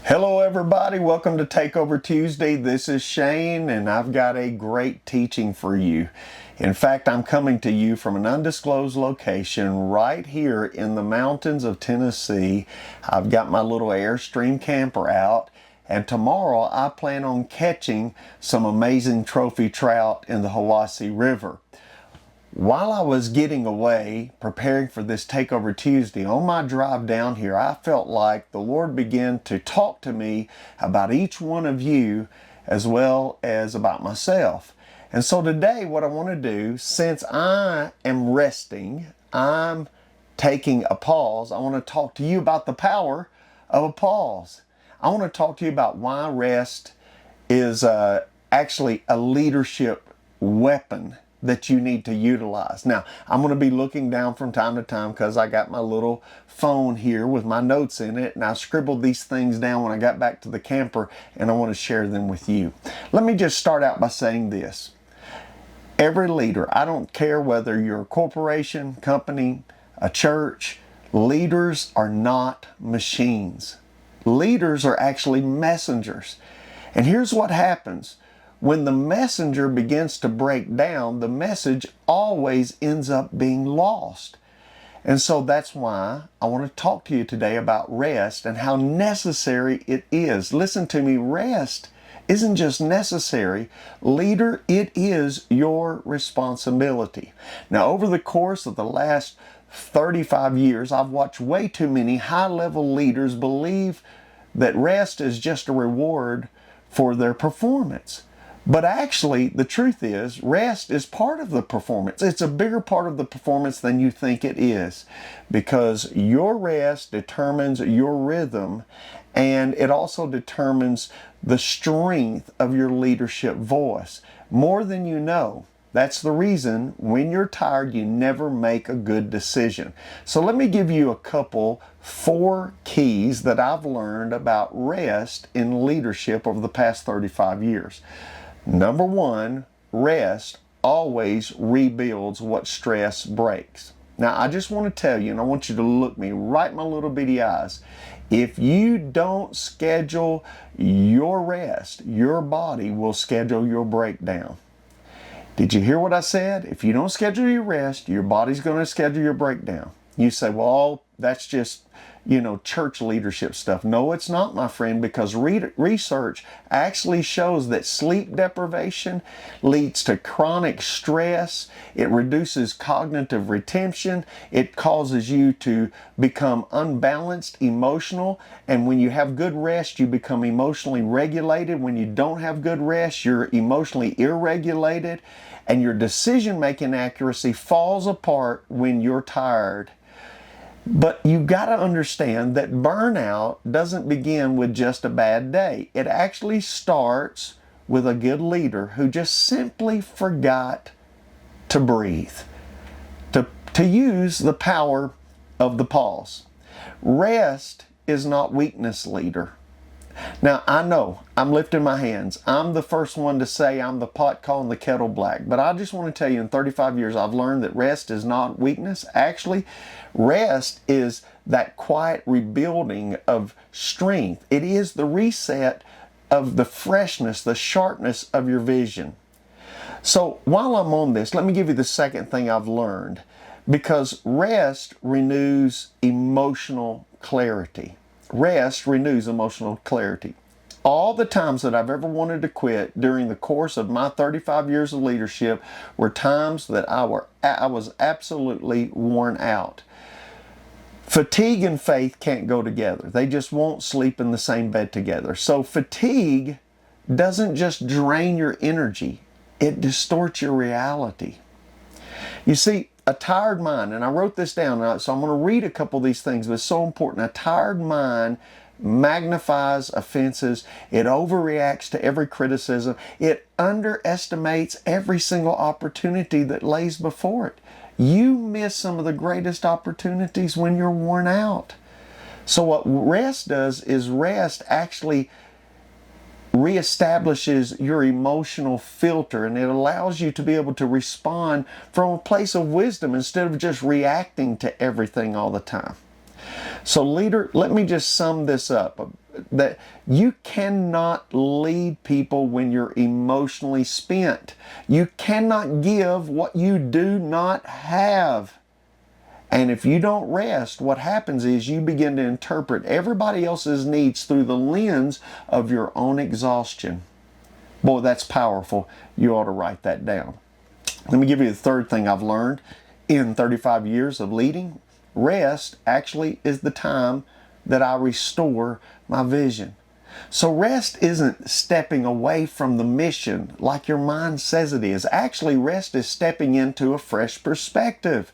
Hello everybody, welcome to Takeover Tuesday. This is Shane and I've got a great teaching for you. In fact, I'm coming to you from an undisclosed location right here in the mountains of Tennessee. I've got my little Airstream camper out, and tomorrow I plan on catching some amazing trophy trout in the Hiwassee River. While I was getting away, preparing for this Takeover Tuesday, on my drive down here, I felt like the Lord began to talk to me about each one of you as well as about myself. And so today, what I want to do, since I am resting, I'm taking a pause, I want to talk to you about the power of a pause. I want to talk to you about why rest is actually a leadership weapon that you need to utilize. Now, I'm going to be looking down from time to time because I got my little phone here with my notes in it, and I scribbled these things down when I got back to the camper, and I want to share them with you. Let me just start out by saying this. Every leader, I don't care whether you're a corporation, company, a church, leaders are not machines. Leaders are actually messengers. And here's what happens. When the messenger begins to break down, the message always ends up being lost. And so that's why I want to talk to you today about rest and how necessary it is. Listen to me, rest isn't just necessary. Leader, it is your responsibility. Now, over the course of the last 35 years, I've watched way too many high-level leaders believe that rest is just a reward for their performance. But actually, the truth is, rest is part of the performance. It's a bigger part of the performance than you think it is, because your rest determines your rhythm, and it also determines the strength of your leadership voice. More than you know. That's the reason when you're tired, you never make a good decision. So let me give you four keys that I've learned about rest in leadership over the past 35 years. Number one, rest always rebuilds what stress breaks. Now, I just want to tell you, and I want you to look me right in my little bitty eyes. If you don't schedule your rest, your body will schedule your breakdown. Did you hear what I said? If you don't schedule your rest, your body's going to schedule your breakdown. You say, well, that's just, church leadership stuff. No, it's not, my friend, because research actually shows that sleep deprivation leads to chronic stress. It reduces cognitive retention. It causes you to become unbalanced, emotional. And when you have good rest, you become emotionally regulated. When you don't have good rest, you're emotionally irregulated. And your decision-making accuracy falls apart when you're tired. But you got to understand that burnout doesn't begin with just a bad day. It actually starts with a good leader who just simply forgot to breathe, to use the power of the pause. Rest is not weakness, leader. Now, I know I'm lifting my hands. I'm the first one to say I'm the pot calling the kettle black. But I just want to tell you, in 35 years, I've learned that rest is not weakness. Actually, rest is that quiet rebuilding of strength. It is the reset of the freshness, the sharpness of your vision. So while I'm on this, let me give you the second thing I've learned. Because rest renews emotional clarity. Rest renews emotional clarity. All the times that I've ever wanted to quit during the course of my 35 years of leadership were times that I was absolutely worn out. Fatigue and faith can't go together. They just won't sleep in the same bed together. So fatigue doesn't just drain your energy, it distorts your reality. You see, a tired mind, and I wrote this down, so I'm going to read a couple of these things, but it's so important. A tired mind magnifies offenses. It overreacts to every criticism. It underestimates every single opportunity that lays before it. You miss some of the greatest opportunities when you're worn out. So what rest does is rest actually reestablishes your emotional filter, and it allows you to be able to respond from a place of wisdom instead of just reacting to everything all the time. So leader, let me just sum this up. that you cannot lead people when you're emotionally spent. You cannot give what you do not have. And if you don't rest, what happens is you begin to interpret everybody else's needs through the lens of your own exhaustion. Boy, that's powerful. You ought to write that down. Let me give you the third thing I've learned in 35 years of leading. Rest actually is the time that I restore my vision. So rest isn't stepping away from the mission like your mind says it is. Actually, rest is stepping into a fresh perspective.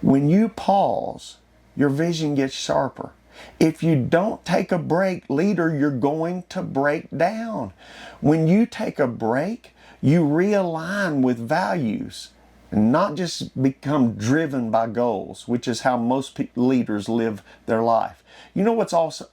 When you pause, your vision gets sharper. If you don't take a break, leader, you're going to break down. When you take a break, you realign with values and not just become driven by goals, which is how most leaders live their life. You know what's also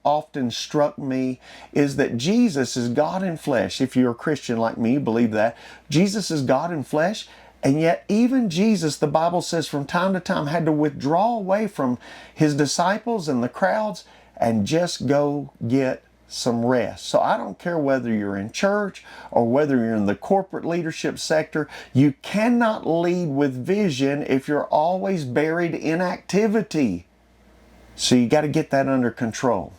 often struck me is that Jesus is God in flesh. If you're a Christian like me, you believe that. Jesus is God in flesh. And yet even Jesus, the Bible says, from time to time had to withdraw away from his disciples and the crowds and just go get some rest. So I don't care whether you're in church or whether you're in the corporate leadership sector, you cannot lead with vision if you're always buried in activity. So you got to get that under control.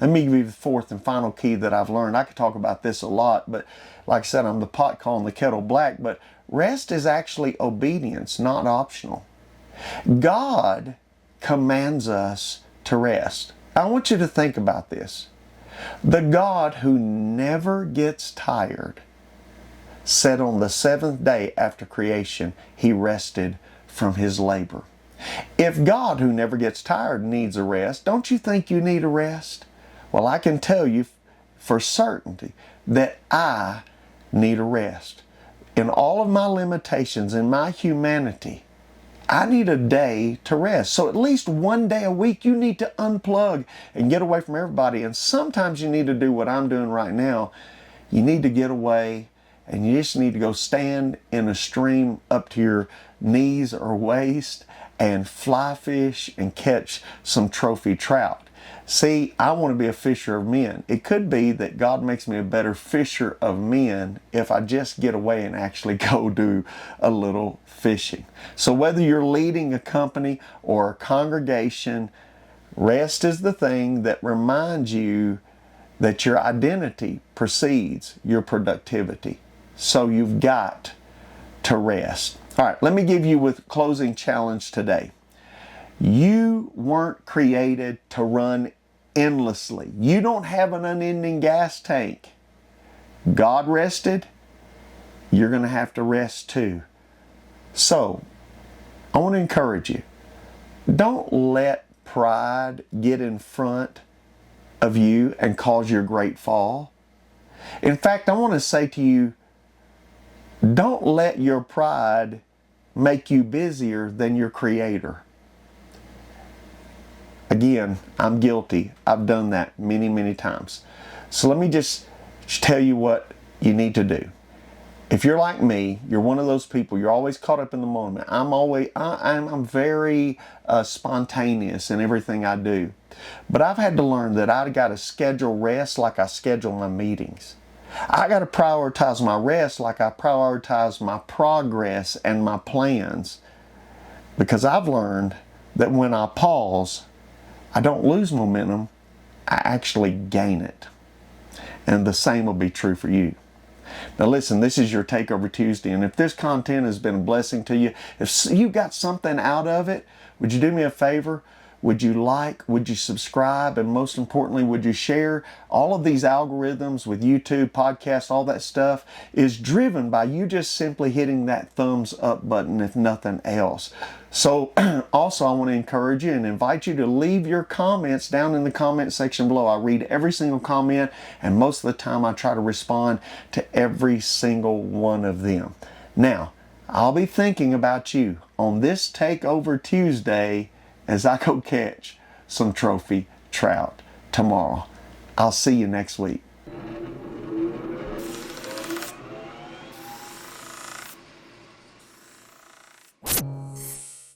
Let me give you the fourth and final key that I've learned. I could talk about this a lot, but like I said, I'm the pot calling the kettle black, but rest is actually obedience, not optional. God commands us to rest. I want you to think about this. The God who never gets tired said on the seventh day after creation, he rested from his labor. If God, who never gets tired, needs a rest, don't you think you need a rest? Well, I can tell you for certainty that I need a rest. In all of my limitations, in my humanity, I need a day to rest. So at least one day a week, you need to unplug and get away from everybody. And sometimes you need to do what I'm doing right now. You need to get away and you just need to go stand in a stream up to your knees or waist and fly fish and catch some trophy trout. See, I want to be a fisher of men. It could be that God makes me a better fisher of men if I just get away and actually go do a little fishing. So whether you're leading a company or a congregation, rest is the thing that reminds you that your identity precedes your productivity. So you've got to rest. All right, let me give you a closing challenge today. You weren't created to run endlessly. You don't have an unending gas tank. God rested. You're going to have to rest too. So, I want to encourage you. Don't let pride get in front of you and cause your great fall. In fact, I want to say to you, don't let your pride make you busier than your Creator. Again, I'm guilty. I've done that many, many times. So let me just tell you what you need to do. If you're like me, you're one of those people, you're always caught up in the moment. I'm very spontaneous in everything I do. But I've had to learn that I got to schedule rest like I schedule my meetings. I got to prioritize my rest like I prioritize my progress and my plans. Because I've learned that when I pause, I don't lose momentum, I actually gain it. And the same will be true for you. Now listen, this is your Takeover Tuesday, and if this content has been a blessing to you, if you got something out of it, would you do me a favor? Would you like, would you subscribe, and most importantly, would you share? All of these algorithms with YouTube, podcasts, all that stuff is driven by you just simply hitting that thumbs up button, if nothing else. So also I want to encourage you and invite you to leave your comments down in the comment section below. I read every single comment, and most of the time I try to respond to every single one of them. Now, I'll be thinking about you on this Takeover Tuesday as I go catch some trophy trout tomorrow. I'll see you next week.